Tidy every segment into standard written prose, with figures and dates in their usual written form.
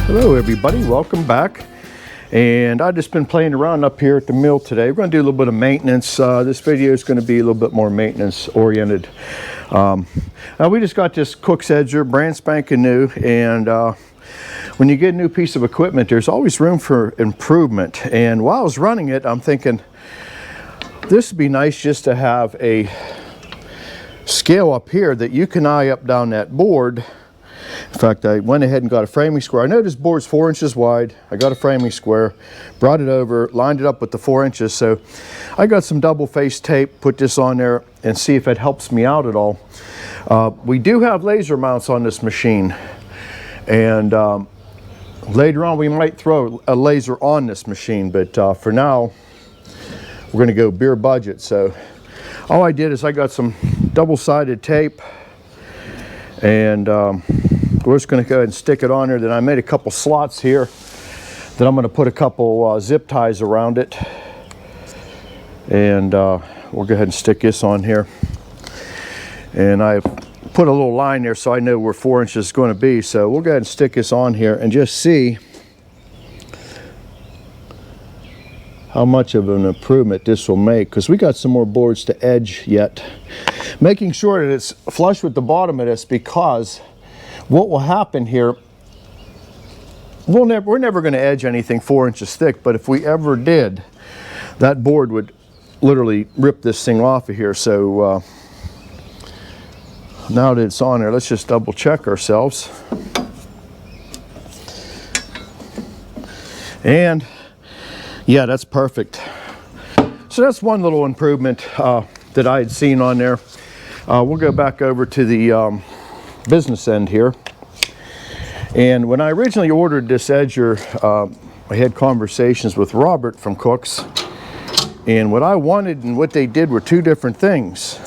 Hello everybody, welcome back. And I've just been playing around up here at the mill today. We're going to do a little bit of maintenance. This video is going to be a little bit more maintenance oriented. Now we just got this Cook's Edger, brand spanking new, and when you get a new piece of equipment, there's always room for improvement. And while I was running it, I'm thinking this would be nice just to have a scale up here that you can eye up down that board. In fact, I went ahead and got a framing square. I know this board's 4 inches wide. I got a framing square, brought it over, lined it up with the 4 inches. So I got some double face tape, put this on there and see if it helps me out at all. We do have laser mounts on this machine. And later on we might throw a laser on this machine, but for now we're going to go beer budget. So all I did is I got some double-sided tape, and we're just going to go ahead and stick it on there. Then I made a couple slots here that I'm going to put a couple zip ties around it, and we'll go ahead and stick this on here. And I put a little line there so I know where 4 inches is going to be. So we'll go ahead and stick this on here and just see how much of an improvement this will make, because we got some more boards to edge yet. Making sure that it's flush with the bottom of this, because what will happen here, we're never going to edge anything 4 inches thick, but if we ever did, that board would literally rip this thing off of here. So now that it's on there, let's just double check ourselves. And yeah, that's perfect. So that's one little improvement that I had seen on there. We'll go back over to the business end here. And when I originally ordered this edger, I had conversations with Robert from Cook's, and what I wanted and what they did were two different things.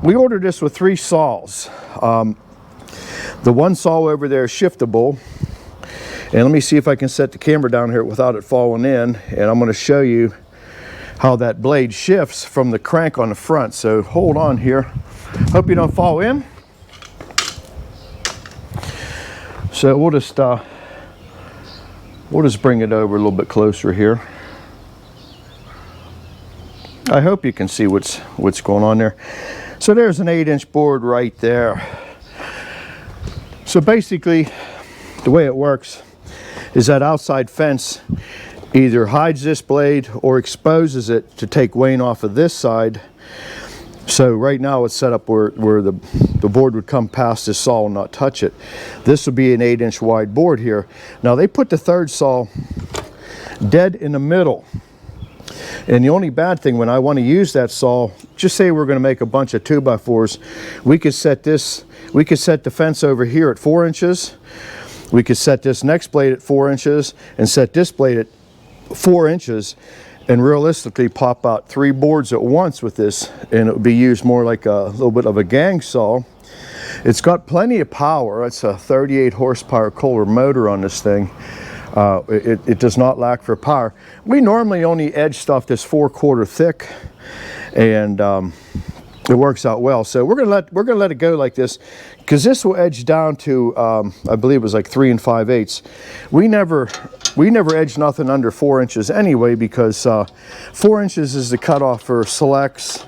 We ordered this with 3 saws. The one saw over there is shiftable, and let me see if I can set the camera down here without it falling in, and I'm going to show you how that blade shifts from the crank on the front. So hold on here. Hope you don't fall in. So we'll just bring it over a little bit closer here. I hope you can see what's going on there. So there's an 8-inch board right there. So basically the way it works is that outside fence either hides this blade or exposes it to take weight off of this side. So right now it's set up where the board would come past this saw and not touch it. This would be an 8-inch wide board here. Now they put the third saw dead in the middle. And the only bad thing, when I want to use that saw, just say we're going to make a bunch of 2x4s, we could set the fence over here at 4 inches. We could set this next blade at 4 inches and set this blade at 4 inches, and realistically pop out 3 boards at once with this, and it would be used more like a little bit of a gang saw. It's got plenty of power. It's a 38 horsepower Kohler motor on this thing. It does not lack for power. We normally only edge stuff that's 4/4 thick, and it works out well. So we're gonna let it go like this, because this will edge down to I believe it was like 3 5/8. We never edge nothing under 4 inches anyway, because 4 inches is the cutoff for selects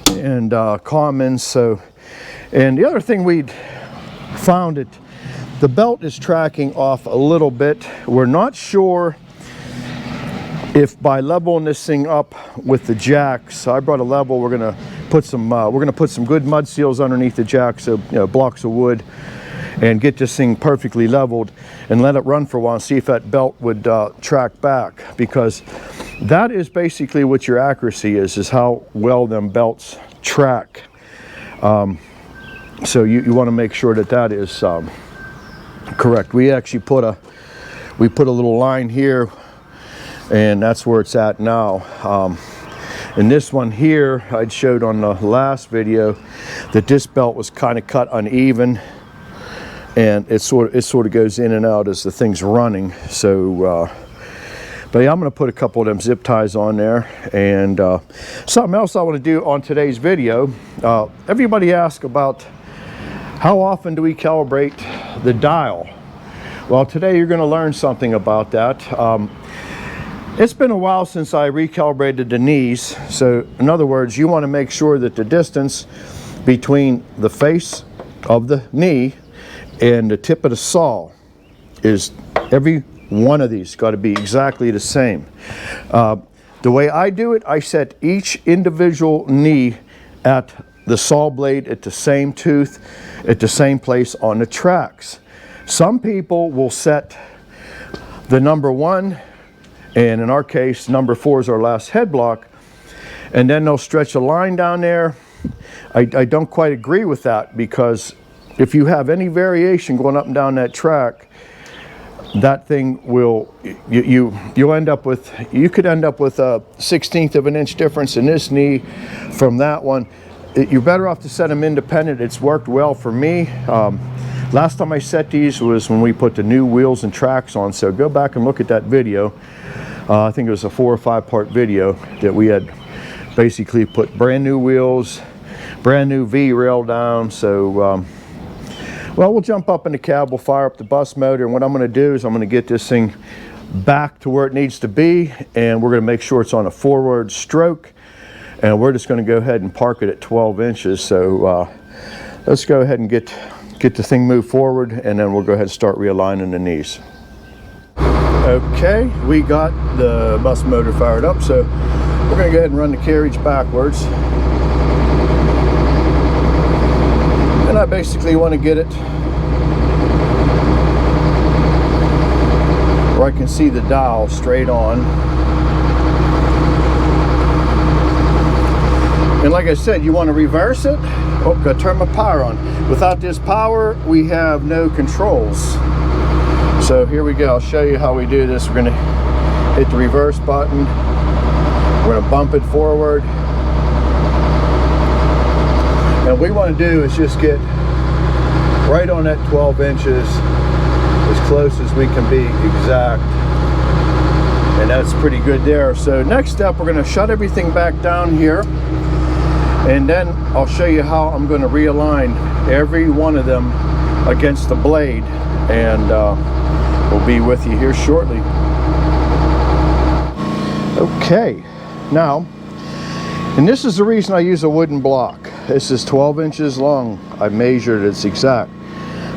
and commons. So, and the other thing we found, it the belt is tracking off a little bit. We're not sure if by leveling this thing up with the jacks. So I brought a level. We're gonna put some good mud seals underneath the jack, so blocks of wood, and get this thing perfectly leveled and let it run for a while and see if that belt would track back, because that is basically what your accuracy is how well them belts track. So you want to make sure that is correct. We actually put a little line here, and that's where it's at now. And this one here, I'd showed on the last video that this belt was kind of cut uneven, and it sort of goes in and out as the thing's running. So but yeah, I'm going to put a couple of them zip ties on there. And something else I want to do on today's video, everybody asks about how often do we calibrate the dial. Well, today you're going to learn something about that. It's been a while since I recalibrated the knees. So in other words, you want to make sure that the distance between the face of the knee and the tip of the saw is, every one of these got to be exactly the same. The way I do it, I set each individual knee at the saw blade at the same tooth, at the same place on the tracks. Some people will set the number 1, and in our case, number 4 is our last head block, and then they'll stretch a line down there. I don't quite agree with that, because if you have any variation going up and down that track, that thing will, you'll end up with, you could end up with a 1/16 of an inch difference in this knee from that one. You're better off to set them independent. It's worked well for me. Last time I set these was when we put the new wheels and tracks on, so go back and look at that video. I think it was a 4 or 5 part video that we had basically put brand new wheels, brand new V rail down. So well, we'll jump up in the cab, we'll fire up the bus motor, and what I'm going to do is I'm going to get this thing back to where it needs to be, and we're going to make sure it's on a forward stroke, and we're just going to go ahead and park it at 12 inches. So let's go ahead and get the thing moved forward, and then we'll go ahead and start realigning the knees. Okay, we got the bus motor fired up, so we're going to go ahead and run the carriage backwards. And I basically want to get it where I can see the dial straight on. And like I said, you want to reverse it. Oh, gotta turn my power on. Without this power, we have no controls. So here we go. I'll show you how we do this. We're gonna hit the reverse button. We're gonna bump it forward. And what we want to do is just get right on that 12 inches, as close as we can be exact. And that's pretty good there. So next step, we're going to shut everything back down here. And then I'll show you how I'm going to realign every one of them against the blade. And we'll be with you here shortly. Okay, now, and this is the reason I use a wooden block. This is 12 inches long. I measured it, it's exact.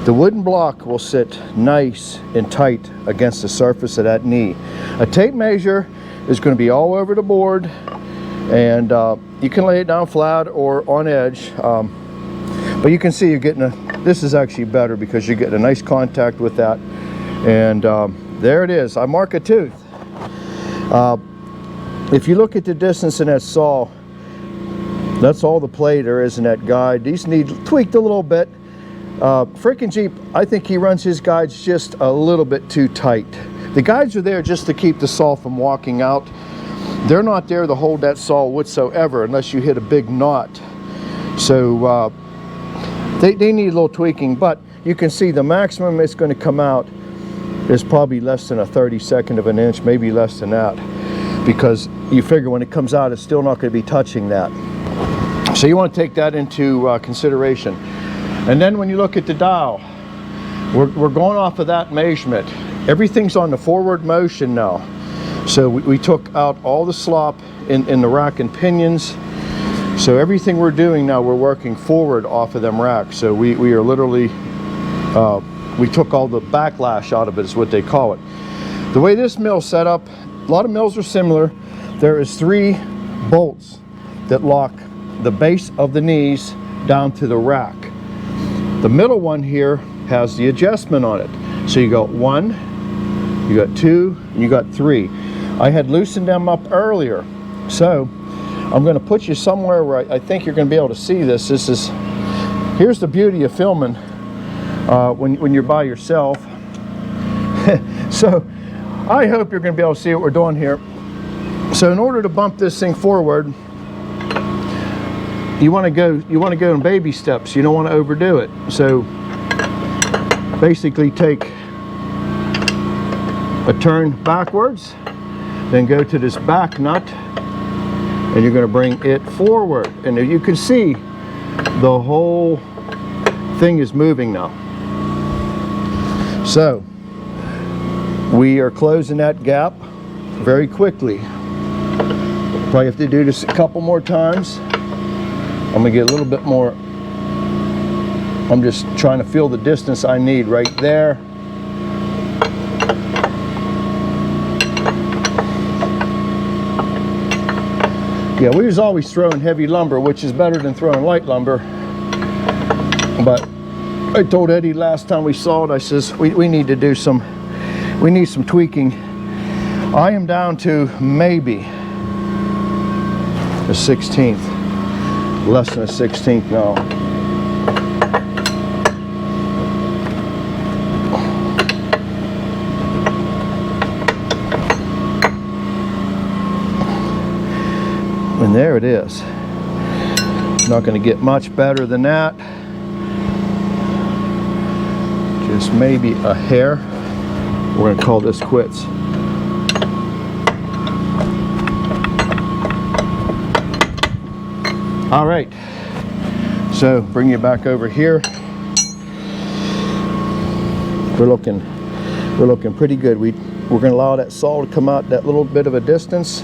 The wooden block will sit nice and tight against the surface of that knee. A tape measure is going to be all over the board, and you can lay it down flat or on edge. But you can see you're getting this is actually better because you're getting a nice contact with that. And there it is. I mark a tooth. If you look at the distance in that saw, that's all the play there is in that guide. These need tweaked a little bit. Frickin' Jeep, I think he runs his guides just a little bit too tight. The guides are there just to keep the saw from walking out. They're not there to hold that saw whatsoever unless you hit a big knot. So they need a little tweaking, but you can see the maximum it's going to come out is probably less than a 32nd of an inch, maybe less than that, because you figure when it comes out it's still not going to be touching that. So you want to take that into consideration. And then when you look at the dial, we're going off of that measurement. Everything's on the forward motion now. So we took out all the slop in the rack and pinions. So everything we're doing now, we're working forward off of them racks. So we are literally, we took all the backlash out of it, is what they call it. The way this mill's set up, a lot of mills are similar. There is 3 bolts that lock the base of the knees down to the rack. The middle one here has the adjustment on it. So you got 1, you got 2, and you got 3. I had loosened them up earlier. So I'm going to put you somewhere where I think you're going to be able to see this. Here's the beauty of filming when you're by yourself. So I hope you're going to be able to see what we're doing here. So in order to bump this thing forward, you want to go in baby steps. You don't want to overdo it. So basically take a turn backwards, then go to this back nut, and you're going to bring it forward. And you can see the whole thing is moving now. So we are closing that gap very quickly. Probably have to do this a couple more times. I'm gonna get a little bit more. I'm just trying to feel the distance I need right there. Yeah, we was always throwing heavy lumber, which is better than throwing light lumber. But I told Eddie last time we saw it, I says, we need to do some, we need some tweaking. I am down to maybe a 16th, less than a 16th now. And there it is. Not going to get much better than that. Just maybe a hair. We're going to call this quits. All right. So bring you back over here. We're looking pretty good. We're going to allow that saw to come out that little bit of a distance.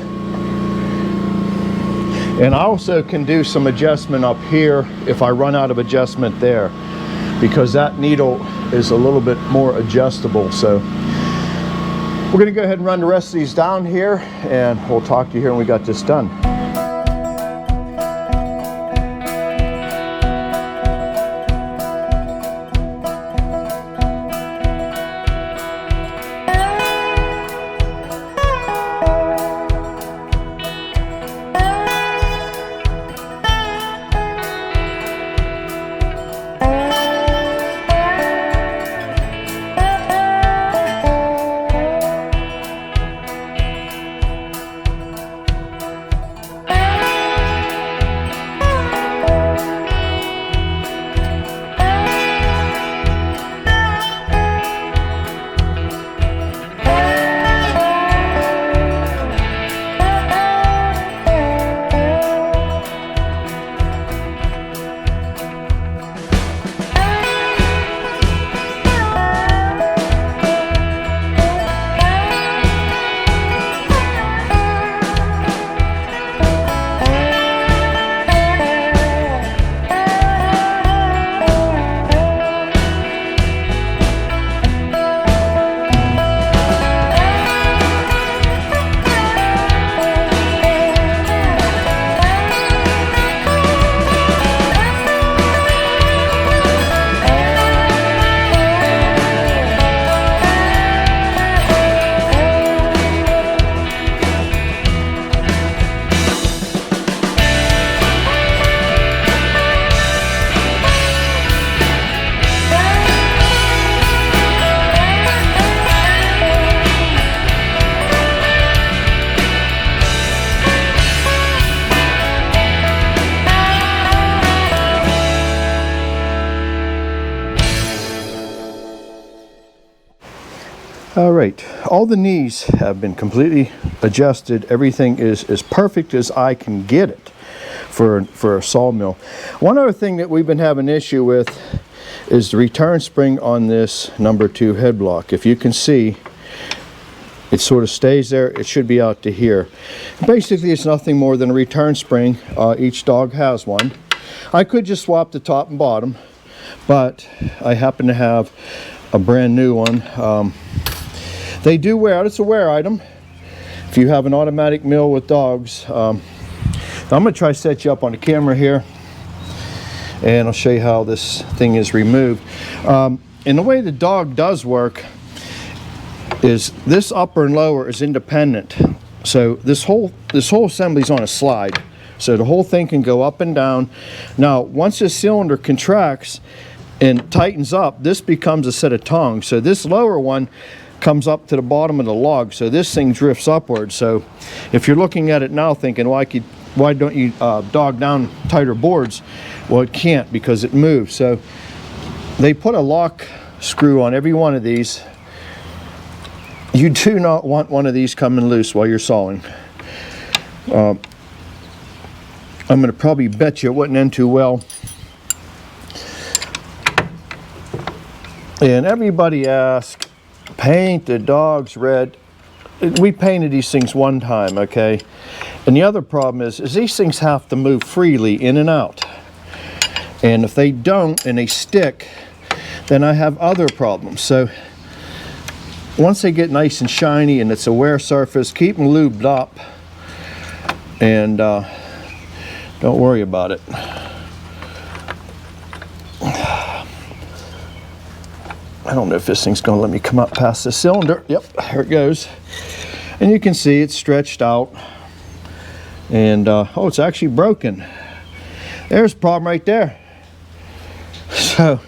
And I also can do some adjustment up here if I run out of adjustment there, because that needle is a little bit more adjustable. So we're going to go ahead and run the rest of these down here, and we'll talk to you here when we got this done. All right, all the knees have been completely adjusted. Everything is as perfect as I can get it for a sawmill. One other thing that we've been having an issue with is the return spring on this #2 head block. If you can see, it sort of stays there. It should be out to here. Basically, it's nothing more than a return spring. Each dog has one. I could just swap the top and bottom, but I happen to have a brand new one. They do wear out. It's a wear item. If you have an automatic mill with dogs, I'm going to try to set you up on the camera here, and I'll show you how this thing is removed. And the way the dog does work is this upper and lower is independent. So this whole assembly is on a slide. So the whole thing can go up and down. Now, once this cylinder contracts and tightens up, this becomes a set of tongs. So this lower one comes up to the bottom of the log, so this thing drifts upwards. So if you're looking at it now thinking, why don't you dog down tighter boards? Well, it can't, because it moves. So they put a lock screw on every one of these. You do not want one of these coming loose while you're sawing. I'm going to probably bet you it wouldn't end too well. And everybody asks, paint the dogs red. We painted these things one time, okay? And the other problem is these things have to move freely in and out. And if they don't and they stick, then I have other problems. So once they get nice and shiny and it's a wear surface, keep them lubed up and don't worry about it. I don't know if this thing's going to let me come up past the cylinder. Yep, here it goes. And you can see it's stretched out. And, oh, it's actually broken. There's a problem right there. So,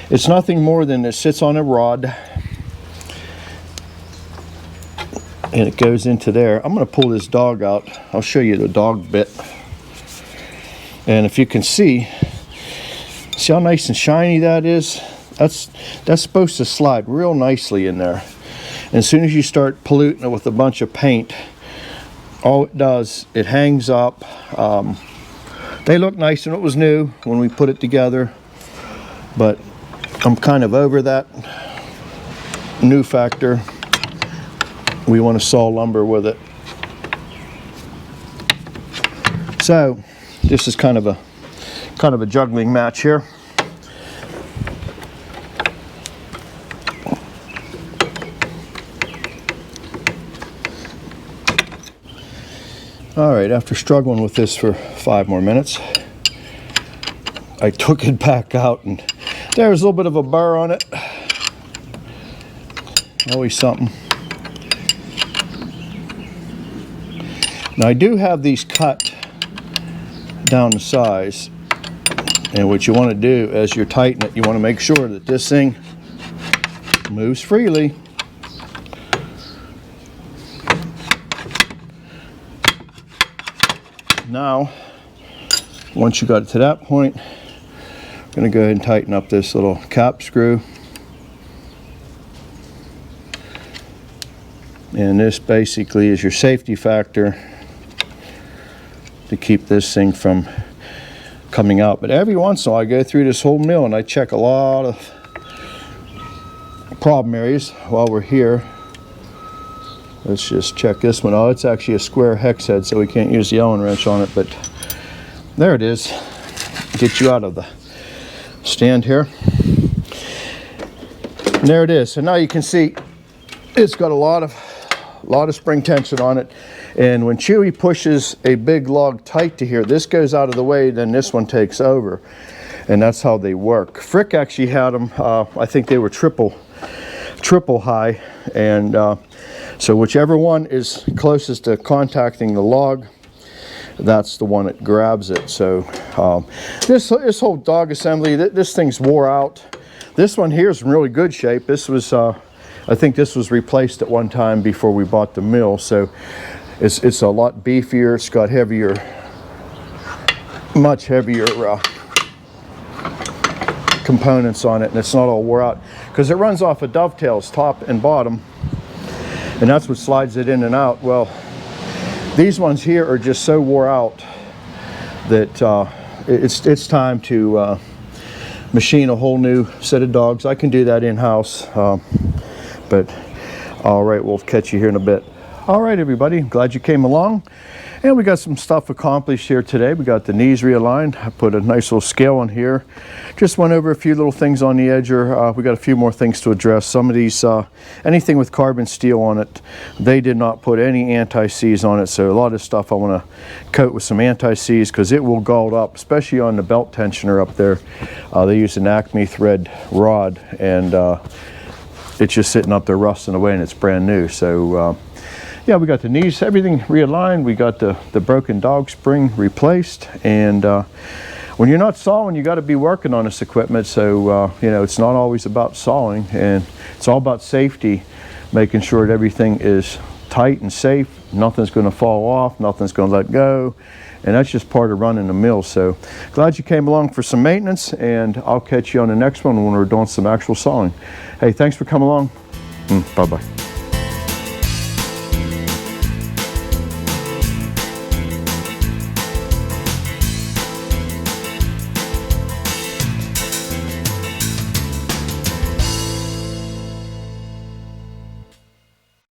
it's nothing more than it sits on a rod. And it goes into there. I'm going to pull this dog out. I'll show you the dog bit. And if you can see how nice and shiny that is? That's supposed to slide real nicely in there. And as soon as you start polluting it with a bunch of paint, all it does, it hangs up. They look nice when it was new, when we put it together. But I'm kind of over that new factor. We want to saw lumber with it. So this is kind of a juggling match here. All right, after struggling with this for 5 more minutes, I took it back out and there's a little bit of a burr on it. Always something. Now I do have these cut down to size, and what you want to do as you tighten it, you want to make sure that this thing moves freely. Now, once you got it to that point, I'm going to go ahead and tighten up this little cap screw. And this basically is your safety factor to keep this thing from coming out. But every once in a while I go through this whole mill and I check a lot of problem areas while we're here. Let's just check this one. Oh, it's actually a square hex head, so we can't use the Allen wrench on it, but there it is. Get you out of the stand here. And there it is. So now you can see it's got a lot of spring tension on it. And when Chewy pushes a big log tight to here, this goes out of the way, then this one takes over. And that's how they work. Frick actually had them, I think they were triple high. And so whichever one is closest to contacting the log, that's the one that grabs it. So this whole dog assembly, this thing's wore out. This one here is in really good shape. This was, I think this was replaced at one time before we bought the mill. So it's a lot beefier. It's got heavier, much heavier components on it, and it's not all wore out because it runs off of dovetails top and bottom, and that's what slides it in and out. Well, these ones here are just so wore out that it's time to machine a whole new set of dogs. I can do that in-house, but all right, we'll catch you here in a bit. All right, everybody, glad you came along. And we got some stuff accomplished here today. We got the knees realigned. I put a nice little scale on here. Just went over a few little things on the edger. We got a few more things to address. Some of these, anything with carbon steel on it, they did not put any anti-seize on it. So a lot of stuff I want to coat with some anti-seize because it will gald up, especially on the belt tensioner up there. They use an Acme thread rod, and it's just sitting up there rusting away, and it's brand new. So yeah, we got the knees, everything realigned. We got the broken dog spring replaced. And when you're not sawing, you got to be working on this equipment. So, you know, it's not always about sawing, and it's all about safety, making sure that everything is tight and safe. Nothing's going to fall off, nothing's going to let go. And that's just part of running the mill. So glad you came along for some maintenance, and I'll catch you on the next one when we're doing some actual sawing. Hey, thanks for coming along. Bye-bye.